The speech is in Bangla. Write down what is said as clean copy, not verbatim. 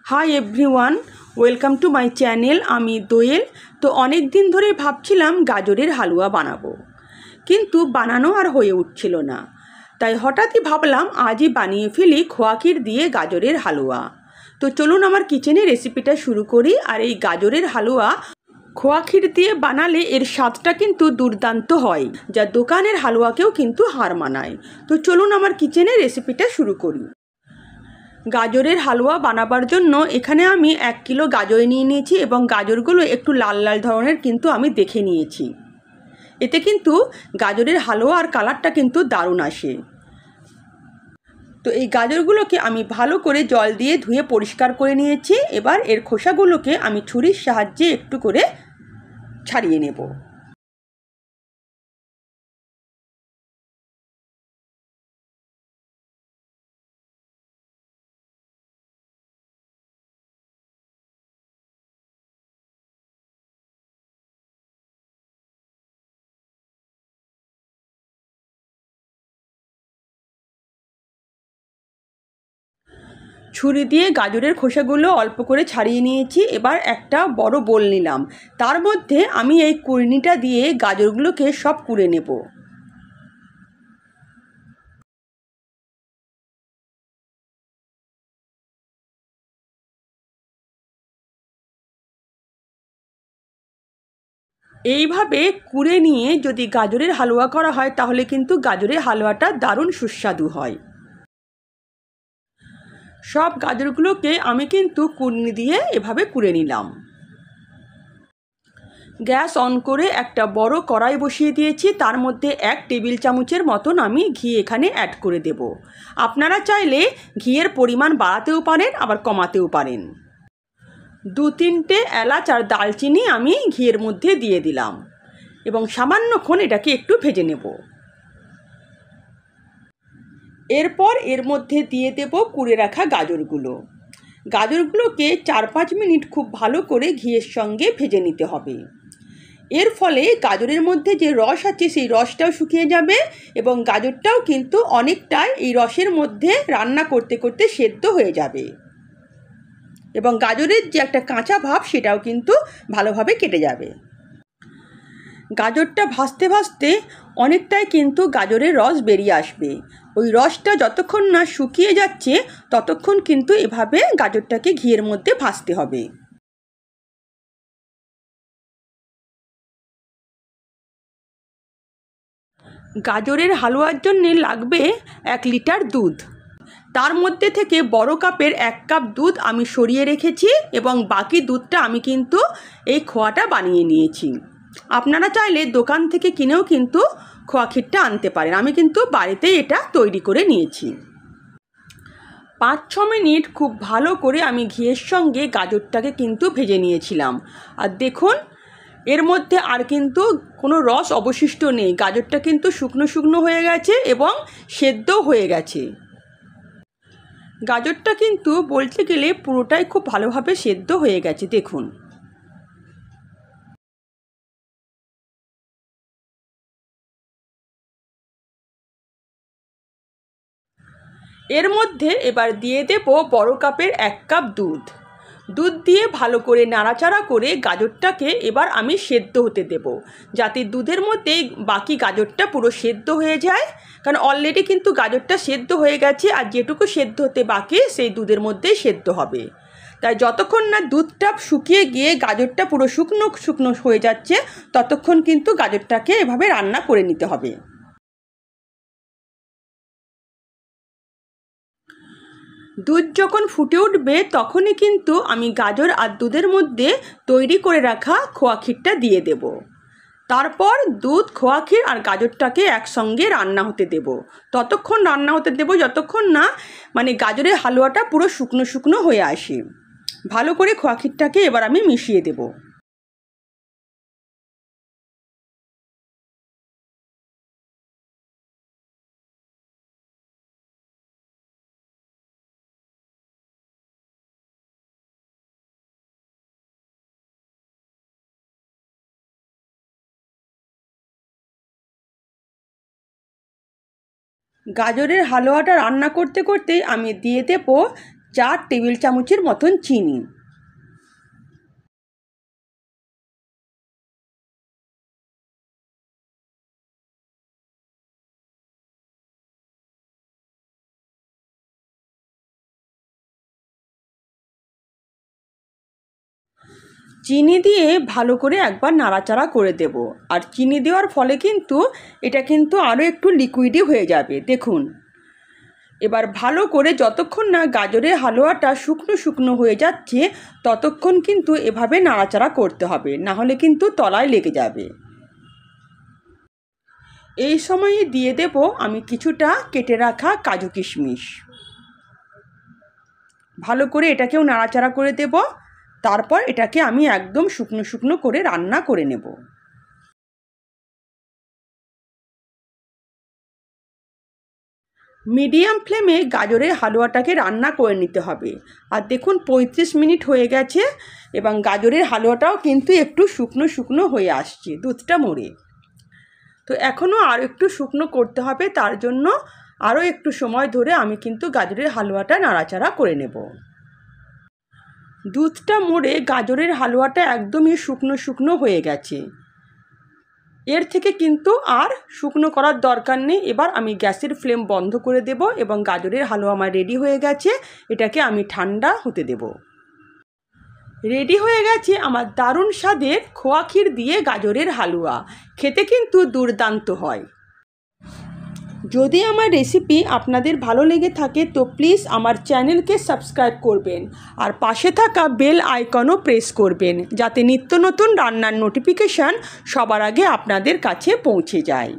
Hi everyone, welcome to my channel. আমি দোয়েল। তো অনেক দিন ধরেই ভাবছিলাম গাজরের হালুয়া বানাবো, কিন্তু বানানো আর হয়ে উঠছিল না। তাই হঠাৎই ভাবলাম আজই বানিয়ে ফেলি খোয়া ক্ষীর দিয়ে গাজরের হালুয়া। তো চলুন আমার কিচেনে রেসিপিটা শুরু করি। আর এই গাজরের হালুয়া খোয়া ক্ষীর দিয়ে বানালে এর স্বাদটা কিন্তু দুর্দান্ত হয়, যা দোকানের হালুয়াকেও কিন্তু হার মানায়। তো চলুন আমার কিচেনে রেসিপিটা শুরু করি। গাজরের হালুয়া বানাবার জন্য এখানে আমি 1 কিলো গাজর নিয়ে নিয়েছি এবং গাজরগুলো একটু লাল লাল ধরনের কিন্তু আমি দেখে নিয়েছি। এতে কিন্তু গাজরের হালুয়া আর কালারটা কিন্তু দারুণ আসে। তো এই গাজরগুলোকে আমি ভালো করে জল দিয়ে ধুয়ে পরিষ্কার করে নিয়েছি। এবার এর খোসাগুলোকে আমি ছুরির সাহায্যে একটু করে ছাড়িয়ে নেব। ছুরি দিয়ে গাজরের খোসাগুলো অল্প করে ছাড়িয়ে নিয়েছি। এবার একটা বড় বোল নিলাম, তার মধ্যে আমি এই কুড়নিটা দিয়ে গাজরগুলোকে সব কুড়ে নেব। এইভাবে কুড়ে নিয়ে যদি গাজরের হালুয়া করা হয় তাহলে কিন্তু গাজরের হালুয়াটা দারুণ সুস্বাদু হয়। সব গাজরগুলোকে আমি কিন্তু কুড়নি দিয়ে এভাবে কুড়ে নিলাম। গ্যাস অন করে একটা বড় কড়াই বসিয়ে দিয়েছি। তার মধ্যে 1 টেবিল চামচের মতন আমি ঘি এখানে অ্যাড করে দেব। আপনারা চাইলে ঘিয়ের পরিমাণ বাড়াতেও পারেন, আবার কমাতেও পারেন। 2-3টে এলাচ আর দালচিনি আমি ঘিয়ের মধ্যে দিয়ে দিলাম এবং সামান্যক্ষণ এটাকে একটু ভেজে নেব। এরপর এর মধ্যে দিয়ে দেব কুড়ে রাখা গাজরগুলো। গাজরগুলোকে 4-5 মিনিট খুব ভালো করে ঘিয়ের সঙ্গে ভেজে নিতে হবে। এর ফলে গাজরের মধ্যে যে রস আছে সেই রসটাও শুকিয়ে যাবে এবং গাজরটাও কিন্তু অনেকটাই এই রসের মধ্যে রান্না করতে করতে সেদ্ধ হয়ে যাবে এবং গাজরের যে একটা কাঁচা ভাব সেটাও কিন্তু ভালোভাবে কেটে যাবে। গাজরটা ভাজতে ভাজতে অনেকটাই কিন্তু গাজরের রস বেরিয়ে আসবে। ওই রসটা যতক্ষণ না শুকিয়ে যাচ্ছে ততক্ষণ কিন্তু এভাবে গাজরটাকে ঘিয়ের মধ্যে ভাজতে হবে। গাজরের হালুয়ার জন্য লাগবে 1 লিটার দুধ। তার মধ্যে থেকে বড় কাপের 1 কাপ দুধ আমি সরিয়ে রেখেছি এবং বাকি দুধটা আমি কিন্তু এই খোয়াটা বানিয়ে নিয়েছি। আপনারা চাইলে দোকান থেকে কিনেও কিন্তু খোয়া ক্ষীরটা আনতে পারেন। আমি কিন্তু বাড়িতেই এটা তৈরি করে নিয়েছি। 5-6 মিনিট খুব ভালো করে আমি ঘিয়ের সঙ্গে গাজরটাকে কিন্তু ভেজে নিয়েছিলাম। আর দেখুন, এর মধ্যে আর কিন্তু কোনো রস অবশিষ্ট নেই। গাজরটা কিন্তু শুকনো শুকনো হয়ে গেছে এবং সেদ্ধও হয়ে গেছে। গাজরটা কিন্তু বলতে গেলে পুরোটাই খুব ভালোভাবে সেদ্ধ হয়ে গেছে। দেখুন, এর মধ্যে এবার দিয়ে দেব বড় কাপের 1 কাপ দুধ। দুধ দিয়ে ভালো করে নাড়াচাড়া করে গাজরটাকে এবার আমি সেদ্ধ হতে দেব, যাতে দুধের মধ্যে বাকি গাজরটা পুরো সেদ্ধ হয়ে যায়। কারণ অলরেডি কিন্তু গাজরটা সেদ্ধ হয়ে গেছে, আর যেটুকু সেদ্ধ হতে বাকি সেই দুধের মধ্যেই সেদ্ধ হবে। তাই যতক্ষণ না দুধটা শুকিয়ে গিয়ে গাজরটা পুরো শুকনো শুকনো হয়ে যাচ্ছে ততক্ষণ কিন্তু গাজরটাকে এভাবে রান্না করে নিতে হবে। দুধ যখন ফুটে উঠবে তখনই কিন্তু আমি গাজর আর দুধের মধ্যে তৈরি করে রাখা খোয়া ক্ষীরটা দিয়ে দেব। তারপর দুধ, খোয়া ক্ষীর আর গাজরটাকে একসঙ্গে রান্না হতে দেব। ততক্ষণ রান্না হতে দেব যতক্ষণ না গাজরের হালুয়াটা পুরো শুকনো শুকনো হয়ে আসে। ভালো করে খোয়া ক্ষীরটাকে এবার আমি মিশিয়ে দেব। গাজরের হালুয়াটা রান্না করতে করতেই আমি দিয়ে দেব 4 টেবিল চামচের মতন চিনি, চিনি দিয়ে ভালো করে একবার নাড়াচাড়া করে দেব। আর চিনি দেওয়ার ফলে কিন্তু এটা কিন্তু আরও একটু লিকুইডি হয়ে যাবে। দেখুন, এবার ভালো করে যতক্ষণ না গাজরের হালুয়াটা শুকনো শুকনো হয়ে যাচ্ছে ততক্ষণ কিন্তু এভাবে নাড়াচাড়া করতে হবে, না হলে কিন্তু তলায় লেগে যাবে। এই সময়ে দিয়ে দেব আমি কিছুটা কেটে রাখা কাজু কিশমিশ। ভালো করে এটাকেও নাড়াচাড়া করে দেব। তারপর এটাকে আমি একদম শুকনো শুকনো করে রান্না করে নেব। মিডিয়াম ফ্লেমে গাজরের হালুয়াটাকে রান্না করে নিতে হবে। আর দেখুন 35 মিনিট হয়ে গেছে এবং গাজরের হালুয়াটাও কিন্তু একটু শুকনো শুকনো হয়ে আসছে দুধটা মরে। তো এখনও আর একটু শুকনো করতে হবে, তার জন্য আরও একটু সময় ধরে আমি কিন্তু গাজরের হালুয়াটা নাড়াচাড়া করে নেব। দুধটা মরে গাজরের হালুয়াটা একদমই শুকনো শুকনো হয়ে গেছে। এর থেকে কিন্তু আর শুকনো করার দরকার নেই। এবার আমি গ্যাসের ফ্লেম বন্ধ করে দেব এবং গাজরের হালুয়া আমার রেডি হয়ে গেছে। এটাকে আমি ঠান্ডা হতে দেব। রেডি হয়ে গেছে আমার দারুণ স্বাদের খোয়া ক্ষীর দিয়ে গাজরের হালুয়া। খেতে কিন্তু দুর্দান্ত হয়। যদি আমার রেসিপি আপনাদের ভালো লেগে থাকে তো প্লিজ আমার চ্যানেলকে সাবস্ক্রাইব করবেন আর পাশে থাকা বেল আইকনও প্রেস করবেন, যাতে নিত্য নতুন রান্নার নোটিফিকেশান সবার আগে আপনাদের কাছে পৌঁছে যায়।